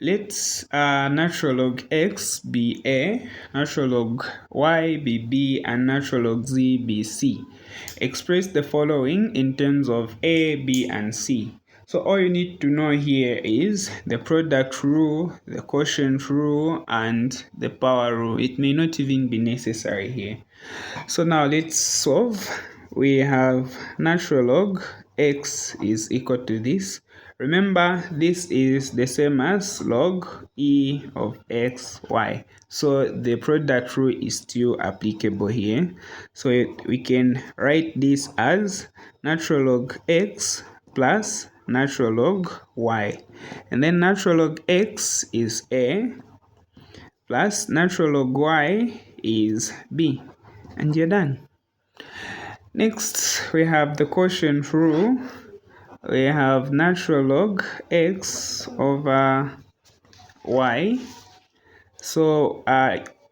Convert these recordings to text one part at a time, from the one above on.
Let natural log x be a, natural log y be b, and natural log z be c. Express the following in terms of a, b, and c. So all you need to know here is the product rule, the quotient rule, and the power rule. It may not even be necessary here. So now let's solve. We have natural log x is equal to this. Remember, this is the same as log e of x, y. So the product rule is still applicable here. So we can write this as natural log x plus natural log y. And then natural log x is a plus natural log y is b. And you're done. Next, we have the quotient rule. We have natural log x over y. So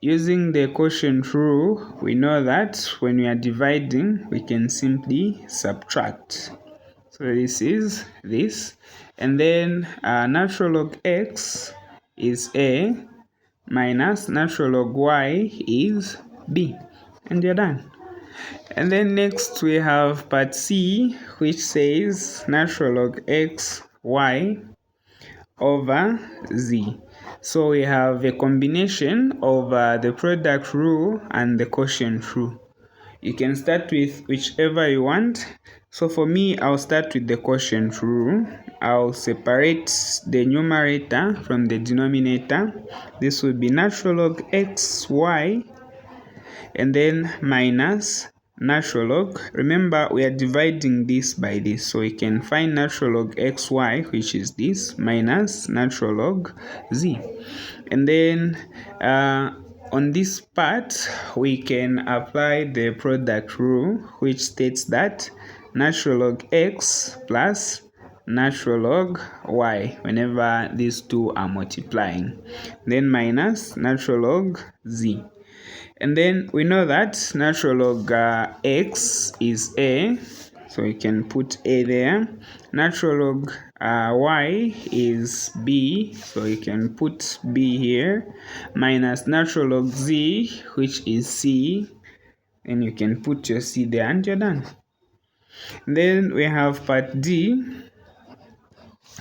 using the quotient rule, we know that when we are dividing, we can simply subtract. So this is this. And then natural log x is a minus natural log y is b. And you're done. And then next we have part C, which says natural log x y over z. So we have a combination of the product rule and the quotient rule. You can start with whichever you want. So for me, I'll start with the quotient rule. I'll separate the numerator from the denominator. This will be natural log xy and then minus natural log. Remember, we are dividing this by this, so we can find natural log xy, which is this, minus natural log z. And then on this part, we can apply the product rule, which states that natural log x plus natural log y whenever these two are multiplying, then minus natural log z. And then we know that natural log x is a, so we can put a there. Natural log y is b, so we can put b here, minus natural log z, which is c, and you can put your c there, and you're done. Then we have part D.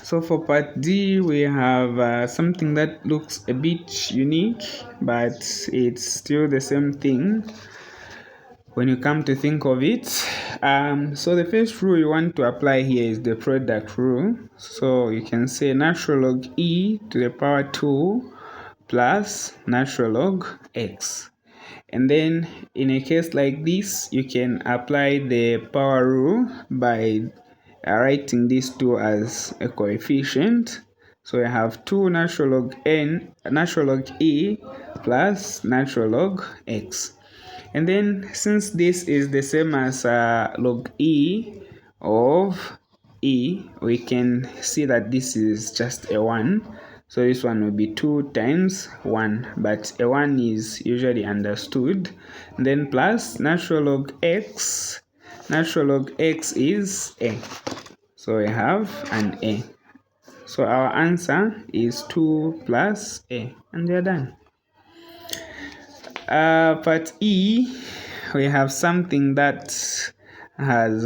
So for part D, we have something that looks a bit unique, but it's still the same thing when you come to think of it. So the first rule you want to apply here is the product rule. So you can say natural log e to the power 2 plus natural log x. And then in a case like this, you can apply the power rule by writing these two as a coefficient. So we have 2 natural log e plus natural log x. And then since this is the same as log e of e, we can see that this is just a 1. So this one will be 2 times 1, but a 1 is usually understood. And then plus natural log x. Natural log x is a. So we have an a. So our answer is 2 plus a, and we are done. Part E, we have something that has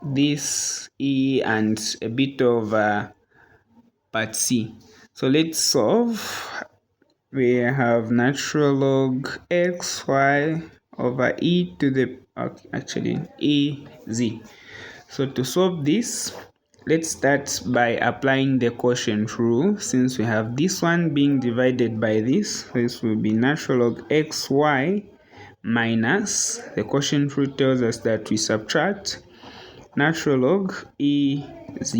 this E and a bit of part C. So let's solve. We have natural log xy over e to the e z. So to solve this, let's start by applying the quotient rule. Since we have this one being divided by this will be natural log xy minus, the quotient rule tells us that we subtract natural log ez.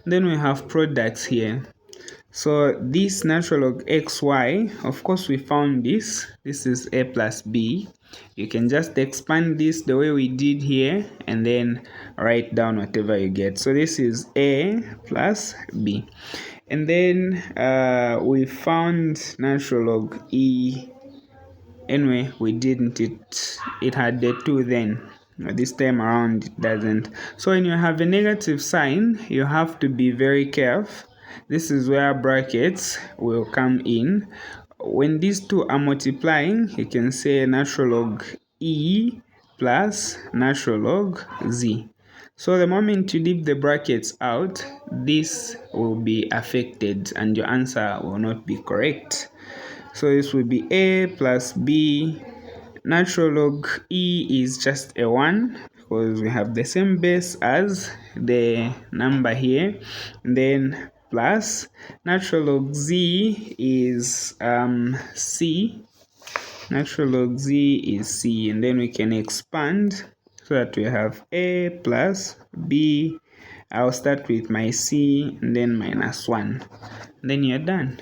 Then we have products here. So this natural log xy, of course we found this is a plus b. You can just expand this the way we did here and then write down whatever you get. So this is a plus b. And then we found natural log e. Anyway, we didn't, it had the 2 then. This time around it doesn't. So when you have a negative sign, you have to be very careful This is where brackets will come in. When these two are multiplying, you can say natural log e plus natural log z. So the moment you leave the brackets out, this will be affected and your answer will not be correct. So this will be a plus b. Natural log e is just a 1 because we have the same base as the number here. And then plus natural log z is c. Natural log z is c, and then we can expand so that we have a plus b. I'll start with my c and then minus 1. And then you're done.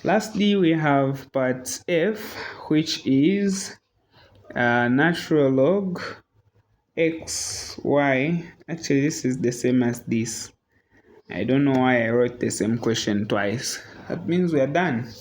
Lastly, we have part F, which is natural log x, y. Actually, this is the same as this. I don't know why I wrote the same question twice. That means we are done.